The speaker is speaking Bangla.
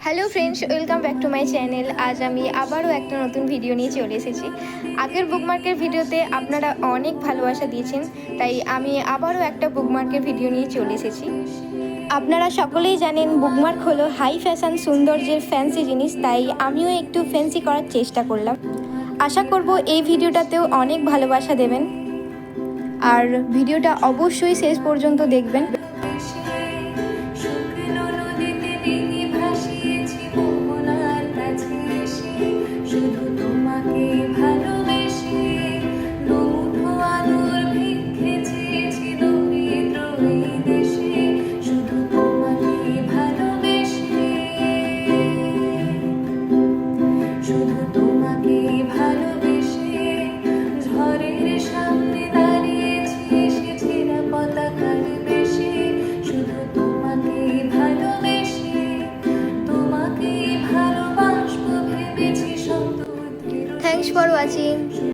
Hello friends, welcome back to my channel. আজ আমি আবারও একটা নতুন ভিডিও নিয়ে চলে এসেছি। আগের বুকমার্কের ভিডিওতে আপনারা অনেক ভালোবাসা দিয়েছেন, তাই আমি আবারও একটা বুকমার্কের ভিডিও নিয়ে চলে এসেছি। আপনারা সকলেই জানেন বুকমার্ক হলো হাই ফ্যাশন সৌন্দর্যের ফ্যান্সি জিনিস, তাই আমিও একটু ফ্যান্সি করার চেষ্টা করলাম। আশা করব এই ভিডিওটাতেও অনেক ভালোবাসা দেবেন, আর ভিডিওটা অবশ্যই শেষ পর্যন্ত দেখবেন। Thanks for watching.